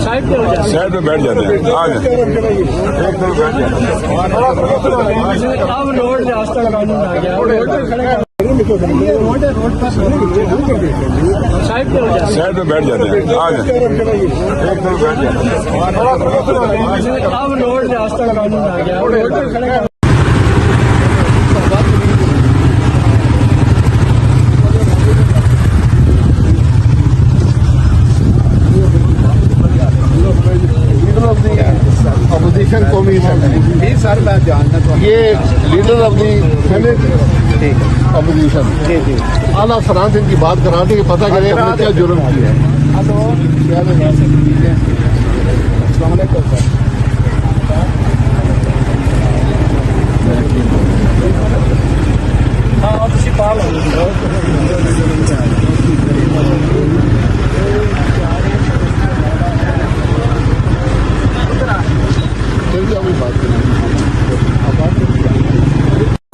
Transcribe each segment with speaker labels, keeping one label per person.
Speaker 1: Side पे बैठ जाते हैं। आ गए
Speaker 2: अब रोड रास्ता कानून आ गया।
Speaker 1: साइड पे बैठ जाते हैं। आ गए
Speaker 2: अब रोड रास्ता कानून आ गया।
Speaker 3: अपोजिशन कौमी सर मैं जानना ये leader of the senate opposition आला फरान से इनकी बात करा के पता करें हमने क्या जुर्म किया है।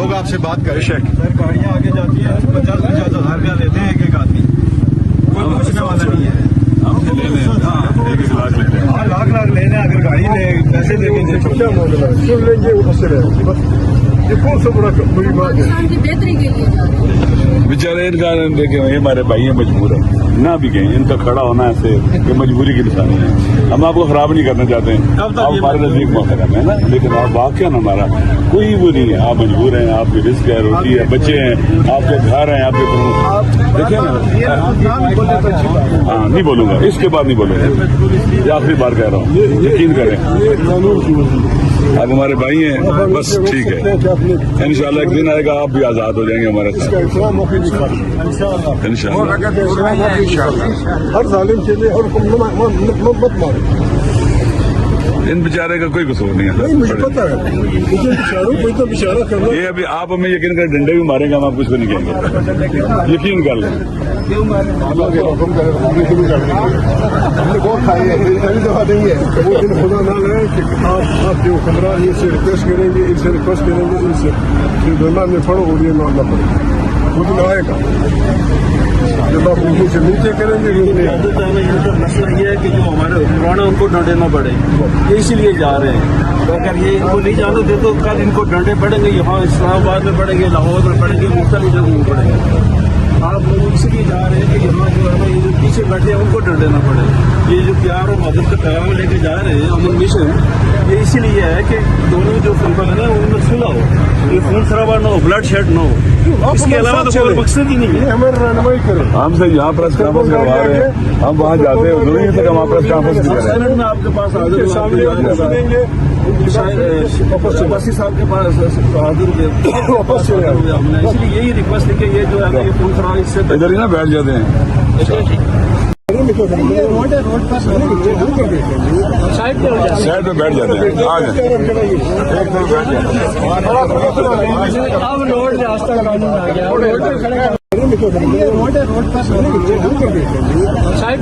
Speaker 4: लोग आपसे बात करें सर, गाड़ियाँ आगे जाती हैं 50-50 हज़ार रुपया लेते हैं एक आदमी, कोई पूछने वाला नहीं है। लाख लेने अगर गाड़ी ले पैसे देंगे सुन लेंगे ये कौन सा बड़ा बड़ी बात है।
Speaker 5: बेहतरी के लिए
Speaker 1: बेचारे इनका देखे ये हमारे भाई हैं मजबूर है ना भी गए इनका खड़ा होना ऐसे ये मजबूरी की निशानी है। हम आपको खराब नहीं करना चाहते हैं, आप हमारे नजदीक मौका करना है ना, लेकिन आप वाकया ना हमारा कोई वो नहीं है। आप मजबूर हैं, आपकी रिस्क है, रोटी है, बच्चे हैं, आपके घर हैं, आपके देखिए ना। हाँ नहीं बोलूंगा, इसके बाद नहीं बोलूंगा, ये आखिरी बार कह रहा हूँ, यकीन करें। आप हमारे भाई हैं, बस ठीक है। इंशाल्लाह एक दिन आएगा आप भी आजाद हो जाएंगे हमारे साथ इंशाल्लाह।
Speaker 4: हर जालिम के लिए और मत मारो।
Speaker 1: इन बेचारे का कोई कसूर नहीं है सर।
Speaker 4: मुझे पता है, मुझे बेचारों कोई तो बेचारा करना।
Speaker 1: ये अभी आप हमें यकीन करें डंडे भी मारेंगे, हम आप कुछ भी नहीं कहेंगे, यकीन कर लें।
Speaker 4: हमने बहुत खाई है, पहली दफा नहीं है। वो दिन खुदा ना लाए कि आप जो हुक्मरान इनसे रिक्वेस्ट करेंगे, इनसे रिक्वेस्ट करेंगे, इनसे फिर में पढ़ो और ये मामला पड़े, वो दिन आएगा जब आप उनको से नीचे करेंगे।
Speaker 6: मसला ये है कि जो हमारे हुक्मरान है उनको डंडे न पड़े, ये इसीलिए जा रहे हैं। तो अगर ये इनको नहीं जाने दे तो कल इनको डंडे पड़ेंगे, यहाँ इस्लामाबाद में पड़ेंगे, लाहौर में पड़ेंगे, मुख्तलिफ जगहों में पड़ेंगे। आप लोग इसलिए जा रहे हैं कि यहाँ जो है ये जो पीछे बैठे हैं उनको डंडे ना पड़े। ये जो प्यार और मदद का पैगाम लेके जा रहे हैं अमन मिशन, ये इसीलिए है कि दोनों जो फंक्शन है ना उनमें सुलह हो, ये खून खराबा ना हो, ब्लड शेड ना हो। इसके अलावा तो कोई मकसद ही नहीं है।
Speaker 4: हमारी रहनुमाई करें।
Speaker 1: हमसे यहाँ प्रेस कॉन्फ्रेंस करवा रहे हैं, हम वहाँ जाते हैं, जरूरी है कि हम प्रेस कॉन्फ्रेंस करें।
Speaker 6: सेनेट में आपके पास हाजिर
Speaker 4: सामने सुनेंगे
Speaker 6: वसी साहब के पास हाजिर हुए वापस चले हुए हमने, इसलिए यही रिक्वेस्ट है कि ये जो है ये खून खराबा इससे
Speaker 1: इधर ही ना बैठ जाते हैं। साइड पे बैठ जाते हैं। आ गए
Speaker 2: अब रोड रास्ता कानून आ गया।
Speaker 1: साइड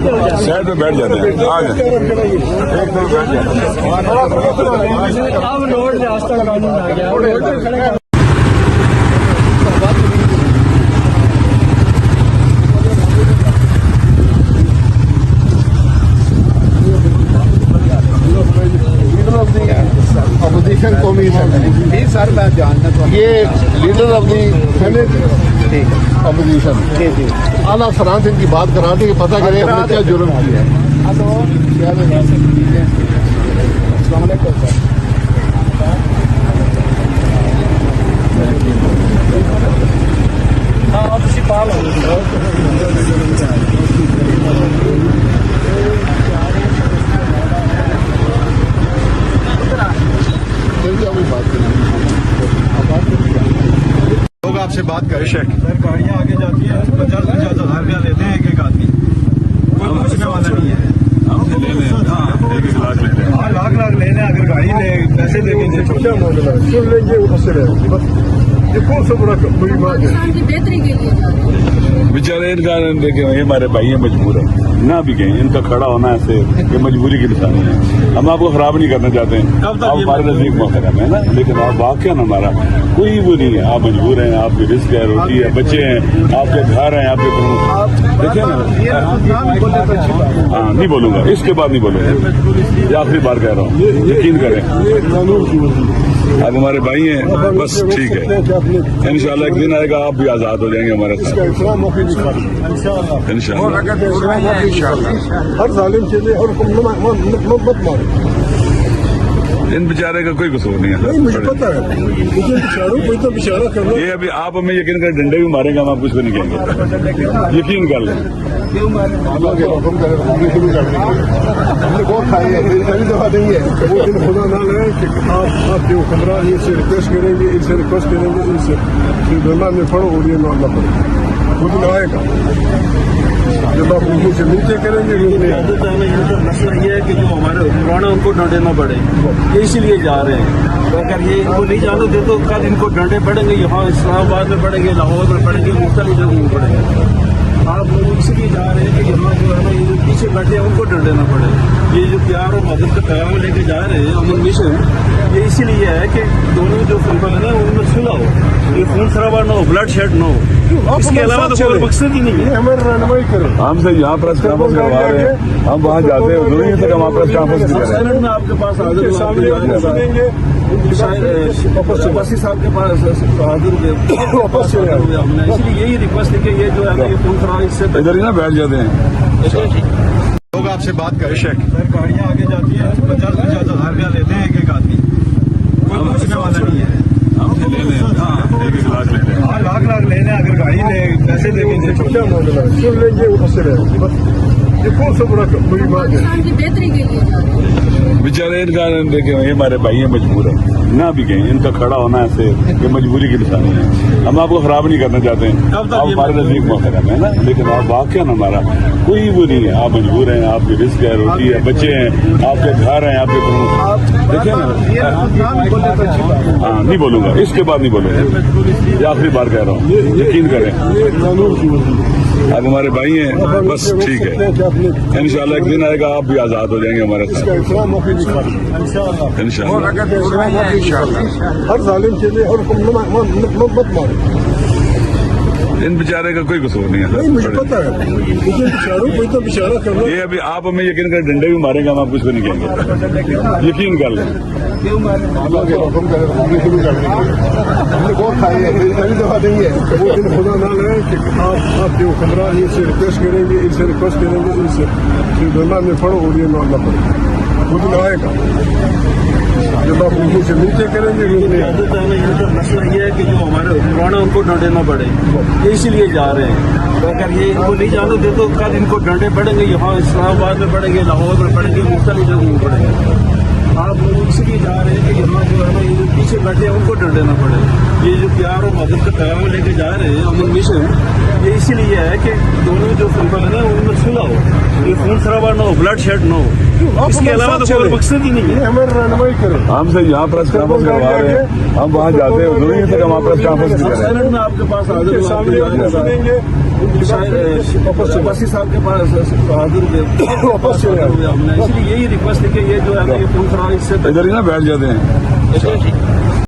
Speaker 1: पे बैठ जाते हैं। आ गए
Speaker 2: अब रोड रास्ता कानून आ गया।
Speaker 3: अपोजिशन कौमी सर मैं जानना ये leader of the senate opposition आला फरान से इनकी बात करा के पता करें हमने क्या जुर्म किया है।
Speaker 4: लोग आपसे बात करें सर, गाड़ियाँ आगे जाती हैं 50-50 हज़ार रुपया लेते हैं एक आदमी, कोई पूछने वाला नहीं है। लाख लेने अगर गाड़ी ले पैसे देंगे सुन लेंगे ये कौन सा बड़ा बड़ी बात है।
Speaker 5: बेहतरी के लिए
Speaker 1: बेचारे इनका देखे ये हमारे भाई हैं मजबूर है ना भी गए इनका खड़ा होना ऐसे ये मजबूरी की निशानी है। हम आपको खराब नहीं करना चाहते हैं, आप हमारे नजदीक मोहतरम है ना, लेकिन आप वाकया ना हमारा कोई वो नहीं है। आप मजबूर हैं, आपकी रिस्क है, रोटी है, बच्चे हैं, आपके घर हैं, आपके देखिए ना। हाँ नहीं बोलूंगा, इसके बाद नहीं बोलूंगा, ये आखिरी बार कह रहा हूँ, यकीन करें। आप हमारे भाई हैं, बस ठीक है। इंशाल्लाह एक दिन आएगा आप भी आजाद हो जाएंगे हमारे साथ इंशाल्लाह।
Speaker 4: हर जालिम के लिए और मत मारो।
Speaker 1: इन बेचारे का कोई कसूर नहीं है।
Speaker 4: नहीं मुझे पता है, मुझे बेचारों कोई तो बेचारा करना।
Speaker 1: ये अभी आप हमें यकीन कर डंडे भी मारेंगे, हम आप कुछ भी नहीं कहेंगे, यकीन कर लें।
Speaker 3: अल्लाह के हुक्म करे जिंदगी शुरू कर देंगे। हमने बहुत खाई है, पहली दफा नहीं है।
Speaker 4: वो दिन खुदा ना लाए कि आप जो हुक्मरान इनसे रिक्वेस्ट करेंगे, इनसे रिक्वेस्ट करेंगे, इनसे फिर में पढ़ो और ये ना पढ़ो, वो दिन आएगा जब आप उनको से नीचे करेंगे।
Speaker 6: मसला ये है कि जो हमारे हुक्मरान है उनको डंडे पड़े, ये इसीलिए जा रहे हैं। तो अगर ये इनको नहीं जाने दे तो कल इनको डंडे पड़ेंगे, यहाँ इस्लामाबाद में पड़ेंगे, लाहौर में पड़ेंगे, मुख्तलिफ जगहों में पड़ेंगे। आप लोग इसलिए जा रहे हैं कि यहाँ जो है ना ये जो पीछे बैठे हैं उनको डंडे ना पड़े। ये जो प्यार और मदद का पैगाम लेके जा रहे हैं अमन मिशन, ये इसीलिए है कि दोनों जो फंक्शन है उनमें सुलह हो, ये खून खराबा ना हो, ब्लड शेड ना हो। इसके अलावा तो कोई मकसद ही नहीं है।
Speaker 4: हमारी रहनुमाई करें।
Speaker 1: हमसे यहाँ प्रेस कॉन्फ्रेंस करवा रहे हैं, हम वहाँ जाते हैं, जरूरी है कि हम प्रेस कॉन्फ्रेंस नहीं करें।
Speaker 6: सेनेट में आपके पास हाजिर
Speaker 4: सुनेंगे
Speaker 6: वापस साहब के पास हाजिर हुए,
Speaker 4: वापस चले आए।
Speaker 6: हमने इसलिए यही रिक्वेस्ट है कि ये जो है ये खून खराबा इससे
Speaker 1: इधर ही ना बैठ जाते हैं।
Speaker 3: लोग आपसे बात करें शेख।
Speaker 6: गाड़ियाँ आगे जाती हैं, 50,000 रुपया लेते हैं एक आदमी, कोई पूछने वाला नहीं है।
Speaker 1: हमसे ले लें, हाँ एक लाख ले लें।
Speaker 6: लाख लेने अगर गाड़ी ले पैसे देंगे
Speaker 4: क्या मामला है, सुन लेंगे वापस चले आएंगे। बस ये कौन सा बड़ी बात है।
Speaker 5: की बेहतरी के लिए जा रहे हैं।
Speaker 1: बेचारे इनका देखे ये हमारे भाई हैं मजबूर है ना भी गए इनका खड़ा होना ऐसे ये मजबूरी की निशानी है। हम आपको खराब नहीं करना चाहते हैं, आप हमारे नजदीक मोहतरम है ना, लेकिन आप वाकया ना हमारा कोई वो नहीं है। आप मजबूर हैं, आपकी रिस्क है, रोटी है, बच्चे हैं, आपके घर हैं, आपके देखिए ना। हाँ नहीं बोलूंगा, इसके बाद नहीं बोलूंगा, ये आखिरी बार कह रहा हूँ, यकीन करें। आप हमारे भाई हैं, बस ठीक है। इंशाल्लाह एक दिन आएगा आप भी आजाद हो जाएंगे हमारे साथ इंशाल्लाह।
Speaker 4: हर जालिम के लिए और मत मारो।
Speaker 1: इन बेचारे का कोई कसूर नहीं है।
Speaker 4: नहीं मुझे पता है, मुझे बेचारों कोई तो बेचारा करना।
Speaker 1: ये अभी आप हमें यकीन कर डंडे भी मारेंगे, हम आप कुछ भी नहीं कहेंगे, यकीन कर लें।
Speaker 3: अल्लाह के हुक्म करे जिंदगी शुरू कर देंगे। हमने बहुत खाई है, पहली दफा नहीं है।
Speaker 4: वो दिन खुदा ना लाए कि आप जो हुक्मरान इनसे रिक्वेस्ट करेंगे, इनसे रिक्वेस्ट करेंगे, इनसे फिर में पढ़ो और ये ना पढ़ो, वो दिन आएगा जब आप उनको से नीचे करेंगे।
Speaker 6: मसला ये है कि जो हमारे हुक्मरान है उनको डंडे ना पड़े, ये इसीलिए जा रहे हैं। तो अगर ये इनको नहीं जाने दे तो कल इनको डंडे पड़ेंगे, यहाँ इस्लामाबाद में पड़ेंगे, लाहौर में पड़ेंगे, मुख्तलिफ जगहों में पड़ेंगे। आप लोग इसलिए जा रहे हैं कि यहाँ जो है ना ये जो पीछे बैठे हैं उनको डंडे ना पड़े। ये जो प्यार और मदद का पैगाम लेके जा रहे हैं अमन मिशन, ये इसीलिए है कि दोनों जो फंक्शन है उनमें सुलह हो, ये खून खराबा ना हो, ब्लड शेड ना हो। इसके अलावा तो कोई मकसद ही नहीं है।
Speaker 4: हमारी रहनुमाई करें।
Speaker 1: हमसे यहाँ प्रेस कॉन्फ्रेंस करवा रहे हैं, हम वहाँ जाते हैं, जरूरी है कि हम प्रेस कॉन्फ्रेंस नहीं करें।
Speaker 6: सेनेट में आपके पास हाजिर
Speaker 4: सुनेंगे
Speaker 6: वापस साहब के पास हाजिर हुए,
Speaker 4: वापस चले आए।
Speaker 6: हमने इसलिए यही रिक्वेस्ट है कि ये जो है ये खून खराबा इससे
Speaker 1: इधर ही ना बैठ जाते हैं।